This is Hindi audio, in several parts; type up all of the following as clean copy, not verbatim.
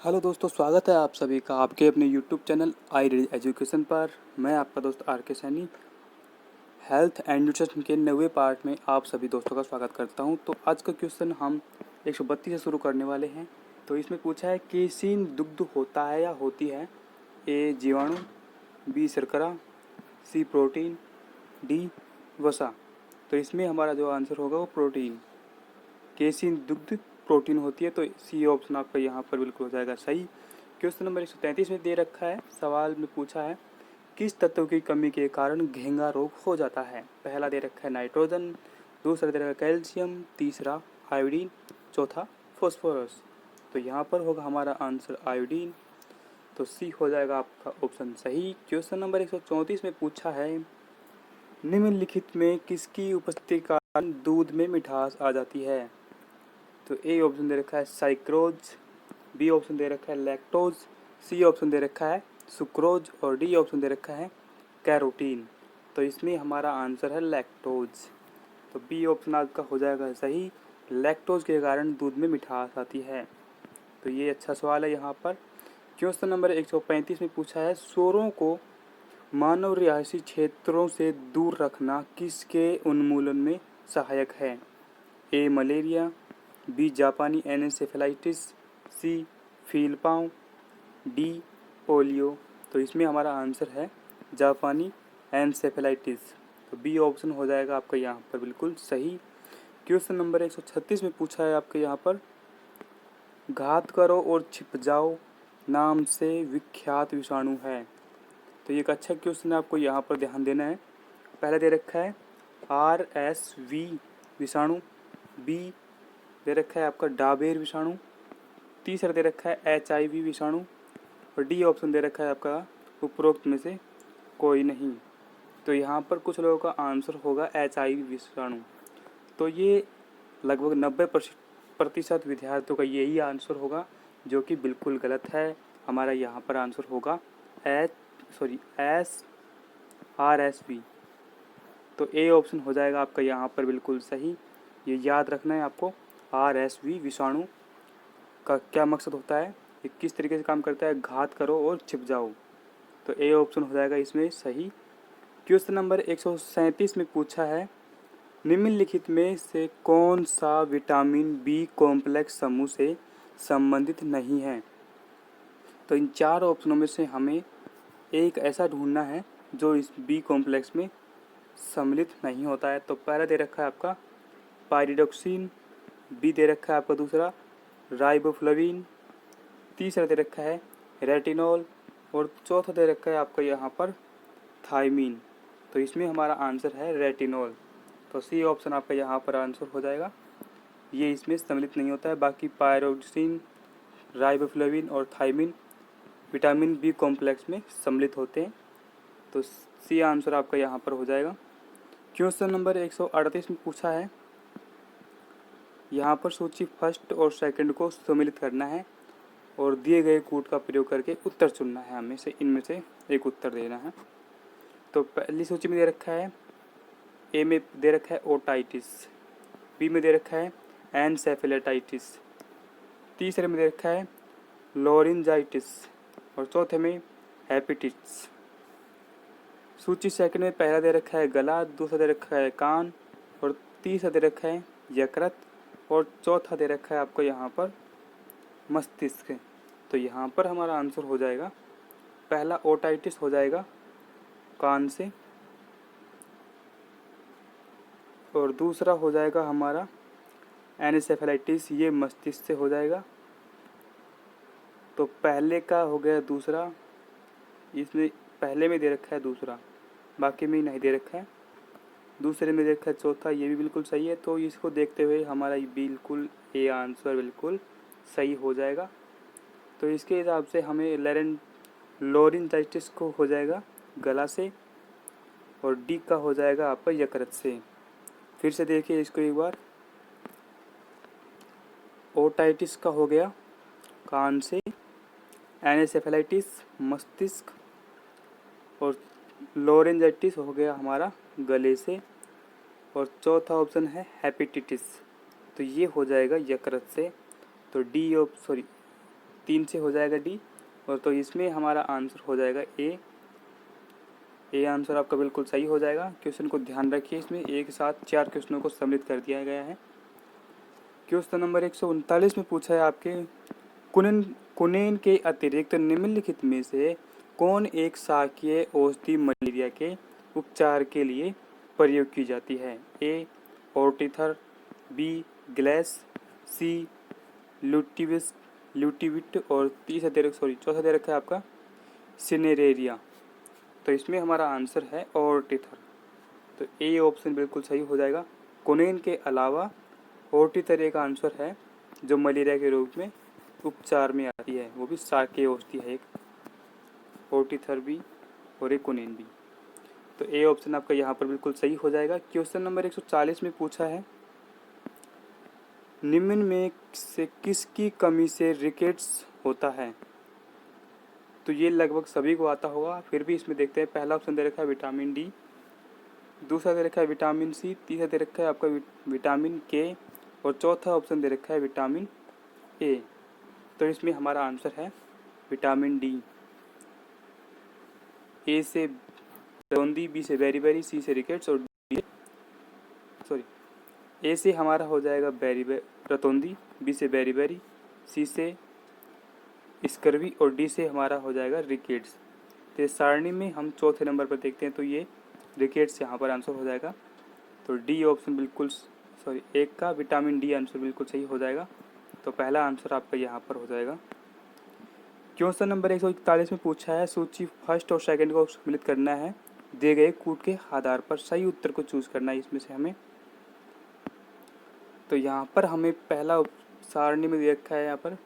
हेलो दोस्तों, स्वागत है आप सभी का आपके अपने YouTube channel I read education पर। मैं आपका दोस्त आर के सैनी हेल्थ एंड न्यूट्रिशन के 90वें पार्ट में आप सभी दोस्तों का स्वागत करता हूं। तो आज का क्वेश्चन हम 132 से शुरू करने वाले हैं। तो इसमें पूछा है केसीन दुग्ध होता है या होती है? ए जीवाणु, बी शर्करा, सी प्रोटीन, डी वसा। तो इसमें हमारा जो आंसर होगा वो प्रोटीन। केसीन दुग्ध प्रोटीन होती है, तो सी ऑप्शन आपका यहाँ पर बिल्कुल हो जाएगा सही। क्वेश्चन नंबर 133 में दे रखा है, सवाल में पूछा है किस तत्व की कमी के कारण घेंगा रोग हो जाता है? पहला दे रखा है नाइट्रोजन, दूसरा दे रखा है कैल्शियम, तीसरा आयोडीन, चौथा फॉस्फोरस। तो यहाँ पर होगा हमारा आंसर आयोडीन, तो सी हो जाएगा आपका ऑप्शन सही। क्वेश्चन नंबर 134 में पूछा है निम्नलिखित में किसकी उपस्थिति के कारण दूध में मिठास आ जाती है? तो ए ऑप्शन दे रखा है साइक्रोज, बी ऑप्शन दे रखा है लैक्टोज, सी ऑप्शन दे रखा है सुक्रोज और डी ऑप्शन दे रखा है कैरोटीन। तो इसमें हमारा आंसर है लैक्टोज, तो बी ऑप्शन आपका हो जाएगा सही। लैक्टोज के कारण दूध में मिठास आती है। तो ये अच्छा सवाल है यहाँ पर। क्वेश्चन नंबर 135 में पूछा है सूअरों को मानव रिहायशी क्षेत्रों से दूर रखना किसके उन्मूलन में सहायक है? ए मलेरिया, बी जापानी एनसेफेलाइटिस, सी फीलपाव, डी पोलियो। तो इसमें हमारा आंसर है जापानी एनसेफेलाइटिस, तो बी ऑप्शन हो जाएगा आपका यहाँ पर बिल्कुल सही। क्वेश्चन नंबर 136 में पूछा है आपके यहाँ पर घात करो और छिप जाओ नाम से विख्यात विषाणु है। तो ये एक अच्छा क्वेश्चन है, आपको यहाँ पर ध्यान देना है। पहले दे रखा है RSV विषाणु, बी दे रखा है आपका डाबेर विषाणु, तीसरा दे रखा है HIV विषाणु और डी ऑप्शन दे रखा है आपका उपरोक्त में से कोई नहीं। तो यहाँ पर कुछ लोगों का आंसर होगा HIV विषाणु। तो ये लगभग 90% विद्यार्थियों का यही आंसर होगा, जो कि बिल्कुल गलत है। हमारा यहाँ पर आंसर होगा SRSV। तो ए ऑप्शन हो जाएगा आपका यहाँ पर बिल्कुल सही। ये याद रखना है आपको, RSV विषाणु का क्या मकसद होता है, ये किस तरीके से काम करता है, घात करो और छिप जाओ। तो ए ऑप्शन हो जाएगा इसमें सही। क्वेश्चन नंबर 137 में पूछा है निम्नलिखित में से कौन सा विटामिन बी कॉम्प्लेक्स समूह से संबंधित नहीं है? तो इन चार ऑप्शनों में से हमें एक ऐसा ढूंढना है जो इस बी कॉम्प्लेक्स में सम्मिलित नहीं होता है। तो पहला दे रखा है आपका पायरिडोक्सिन, बी दे रखा है आपका दूसरा राइबोफ्लाविन, तीसरा दे रखा है रेटिनॉल और चौथा दे रखा है आपका यहाँ पर थायमीन। तो इसमें हमारा आंसर है रेटिनॉल, तो सी ऑप्शन आपका यहाँ पर आंसर हो जाएगा। ये इसमें सम्मिलित नहीं होता है, बाकी पायरोक्सिन, राइबोफ्लाविन और थायमीन विटामिन बी कॉम्प्लेक्स में सम्मिलित होते हैं। तो सी आंसर आपका यहाँ पर हो जाएगा। क्वेश्चन नंबर 138 में पूछा है यहाँ पर सूची फर्स्ट और सेकंड को सम्मिलित करना है और दिए गए कोड का प्रयोग करके उत्तर चुनना है, हमें से इनमें से एक उत्तर देना है। तो पहली सूची में दे रखा है ए में दे रखा है ओटाइटिस, बी में दे रखा है एनसेफेलाइटिस, तीसरे में दे रखा है लोरिंजाइटिस और चौथे में हेपेटाइटिस। सूची सेकंड में पहला दे रखा है गला, दूसरा दे रखा है कान और तीसरा दे रखा है यकृत और चौथा दे रखा है आपको यहाँ पर मस्तिष्क। तो यहाँ पर हमारा आंसर हो जाएगा पहला ओटाइटिस हो जाएगा कान से और दूसरा हो जाएगा हमारा एनसेफेलाइटिस, ये मस्तिष्क से हो जाएगा। तो पहले का हो गया दूसरा, इसमें पहले में दे रखा है दूसरा, बाकी में नहीं दे रखा है। दूसरे में दे रखा है चौथा, ये भी बिल्कुल सही है। तो इसको देखते हुए हमारा बिल्कुल ये आंसर बिल्कुल सही हो जाएगा। तो इसके हिसाब से हमें लोरिंजाइटिस को हो जाएगा गला से और डी का हो जाएगा आपका यकृत से। फिर से देखिए इसको एक बार, ओटाइटिस का हो गया कान से, एनेसेफेलाइटिस मस्तिष्क और लोरेंजाइटिस हो गया हमारा गले से और चौथा ऑप्शन है हेपेटाइटिस, तो ये हो जाएगा यकृत से। तो 3 से हो जाएगा डी, और तो इसमें हमारा आंसर हो जाएगा ए आंसर आपका बिल्कुल सही हो जाएगा। क्वेश्चन को ध्यान रखिए, इसमें एक साथ 4 क्वेश्चनों को सम्मिलित कर दिया गया है। क्वेश्चन नंबर 139 में पूछा है आपके कुनेन के अतिरिक्त निम्नलिखित में से कौन एक शाकीय औषधि मलेरिया के उपचार के लिए प्रयोग की जाती है? ए ओर्टिथर, बी ग्लेस, सी ल्यूटिविट और चौथा दे रखा है आपका सिनेरेरिया। तो इसमें हमारा आंसर है ओर्टिथर। तो ए ऑप्शन बिल्कुल सही हो जाएगा। कुनेन के अलावा ओर्टिथर एक आंसर है जो मलेरिया के रूप में उपचार में आती है, वो भी शाकीय औषधि है, एक ओर्टिथर भी और एक कुनेन भी। तो ए ऑप्शन आपका यहाँ पर बिल्कुल सही हो जाएगा। क्वेश्चन नंबर 140 में पूछा है निम्न में से किसकी कमी से रिकेट्स होता है? तो ये लगभग सभी को आता होगा, फिर भी इसमें देखते हैं। पहला ऑप्शन दे रखा है विटामिन डी, दूसरा दे रखा है विटामिन सी, तीसरा दे रखा है आपका विटामिन के, और चौथा ऑप्शन दे रखा है विटामिन ए। तो इसमें हमारा आंसर है विटामिन डी। ए से रतौंधी, बी से बेरी, सी से रिकेट्स और ए से हमारा हो जाएगा रतौंधी, बी से बेरी, सी से स्कर्वी और डी से हमारा हो जाएगा रिकेट्स। तो सारणी में हम चौथे नंबर पर देखते हैं, तो ये रिकेट्स यहाँ पर आंसर हो जाएगा। तो डी ऑप्शन बिल्कुल एक का विटामिन डी आंसर बिल्कुल सही हो जाएगा। तो पहला आंसर आपका यहाँ पर हो जाएगा। क्वेश्चन नंबर 141 में पूछा है सूची फर्स्ट और सेकंड को सम्मिलित करना है, दिए गए कूट के आधार पर सही उत्तर को चूज करना है इसमें से हमें। तो यहाँ पर हमें पहला सारणी में दे रखा है, यहाँ पर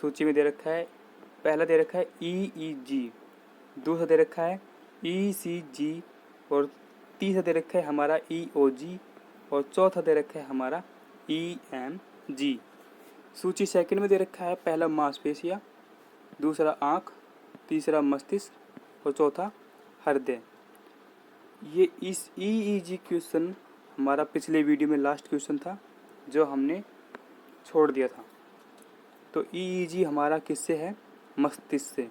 सूची में दे रखा है, पहला दे रखा है EEG, दूसरा दे रखा है ECG और तीसरा दे रखा है हमारा EOG और चौथा दे रखा है हमारा EMG। सूची सेकंड में दे रखा है पहला मांसपेशियाँ, दूसरा आँख, तीसरा मस्तिष्क और चौथा हृदय। ये इस EEG क्वेश्चन हमारा पिछले वीडियो में लास्ट क्वेश्चन था जो हमने छोड़ दिया था। तो EEG हमारा किससे है? मस्तिष्क से।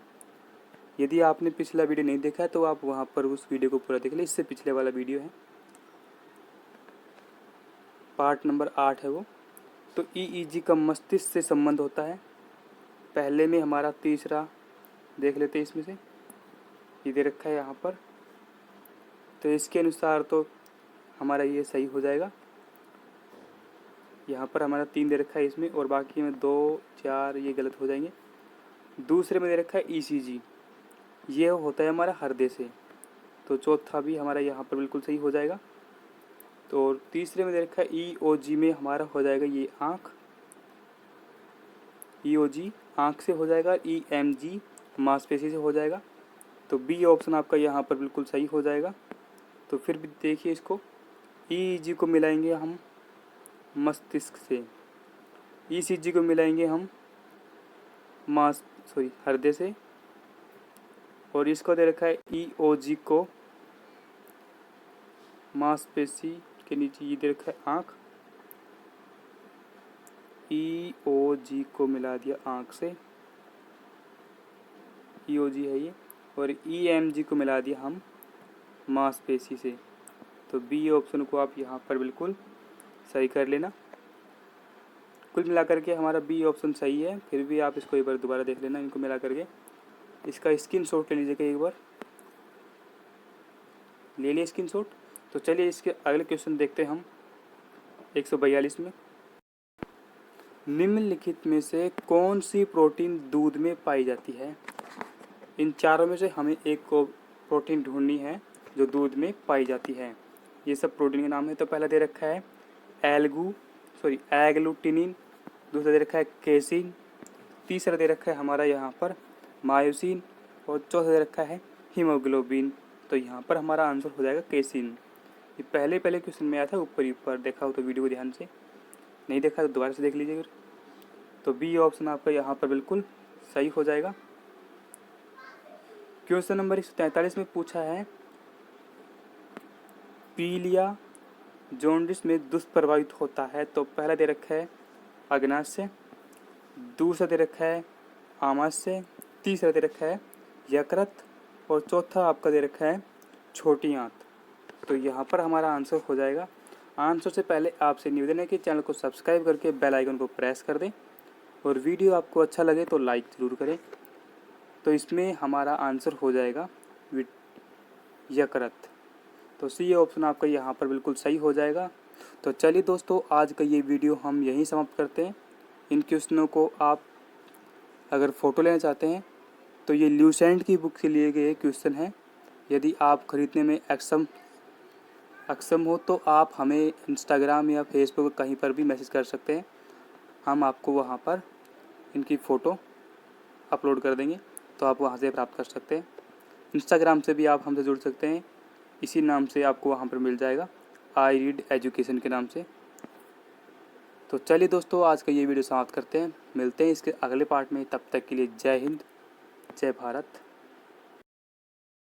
यदि आपने पिछला वीडियो नहीं देखा है तो आप वहाँ पर उस वीडियो को पूरा देख लें, इससे पिछले वाला वीडियो है, पार्ट नंबर 8 है वो। तो EEG का मस्तिष्क से संबंध होता है। पहले में हमारा तीसरा देख लेते हैं, इसमें से ये दे रखा है यहाँ पर, तो इसके अनुसार तो हमारा ये सही हो जाएगा। यहाँ पर हमारा 3 दे रखा है इसमें और बाकी में 2, 4 ये गलत हो जाएंगे। दूसरे में दे रखा है ECG, ये होता है हमारा हृदय से, तो चौथा भी हमारा यहाँ पर बिल्कुल सही हो जाएगा। तो तीसरे में दे रखा है EOG में हमारा हो जाएगा ये आँख, EOG आँख से हो जाएगा, EMG मांसपेशी से हो जाएगा। तो बी ऑप्शन आपका यहाँ पर बिल्कुल सही हो जाएगा। तो फिर भी देखिए इसको, EEG को मिलाएंगे हम मस्तिष्क से, ECG को मिलाएंगे हम हृदय से, और इसको दे रखा है EOG को मांसपेशी के नीचे ये दे रखा है आँख, EOG को मिला दिया आँख से, EOG है ये, और EMG को मिला दिया हम मांसपेशी से। तो बी ऑप्शन को आप यहाँ पर बिल्कुल सही कर लेना। कुल मिलाकर के हमारा बी ऑप्शन सही है, फिर भी आप इसको एक बार दोबारा देख लेना, इनको मिला करके इसका स्क्रीनशॉट ले लीजिएगा, एक बार ले लिए स्क्रीनशॉट। तो चलिए इसके अगले क्वेश्चन देखते हैं हम 142 में। निम्नलिखित में से कौन सी प्रोटीन दूध में पाई जाती है? इन चारों में से हमें एक को प्रोटीन ढूंढनी है जो दूध में पाई जाती है। ये सब प्रोटीन के नाम है। तो पहला दे रखा है एग्लूटिनिन, दूसरा दे रखा है केसिन, तीसरा दे रखा है हमारा यहाँ पर मायोसिन और चौथा दे रखा है हीमोग्लोबिन। तो यहाँ पर हमारा आंसर हो जाएगा केसिन। ये पहले क्वेश्चन में आया था, ऊपर देखा हो तो वीडियो को ध्यान से, नहीं देखा तो दोबारा से देख लीजिएगा। तो बी ऑप्शन आपका यहाँ पर बिल्कुल सही हो जाएगा। क्वेश्चन नंबर 143 में पूछा है पीलिया जॉन्डिस में दुष्प्रभावित होता है। तो पहला दे रखा है अग्नाशय, दूसरा दे रखा है आमाशय, तीसरा दे रखा है यकृत और चौथा आपका दे रखा है छोटी आंत। तो यहाँ पर हमारा आंसर हो जाएगा। आंसर से पहले आपसे निवेदन है कि चैनल को सब्सक्राइब करके बेल आइकन को प्रेस कर दें और वीडियो आपको अच्छा लगे तो लाइक ज़रूर करें। तो इसमें हमारा आंसर हो जाएगा यकृत। तो सी ऑप्शन आपका यहाँ पर बिल्कुल सही हो जाएगा। तो चलिए दोस्तों, आज का ये वीडियो हम यहीं समाप्त करते हैं। इन क्वेश्चनों को आप अगर फ़ोटो लेना चाहते हैं तो ये ल्यूसेंट की बुक से लिए गए क्वेश्चन हैं। यदि आप ख़रीदने में अक्षम हो तो आप हमें इंस्टाग्राम या फेसबुक कहीं पर भी मैसेज कर सकते हैं। हम आपको वहाँ पर इनकी फ़ोटो अपलोड कर देंगे, तो आप वहाँ से प्राप्त कर सकते हैं। इंस्टाग्राम से भी आप हमसे जुड़ सकते हैं, इसी नाम से आपको वहाँ पर मिल जाएगा, आई रीड एजुकेशन के नाम से। तो चलिए दोस्तों, आज का ये वीडियो समाप्त करते हैं। मिलते हैं इसके अगले पार्ट में। तब तक के लिए जय हिंद, जय भारत।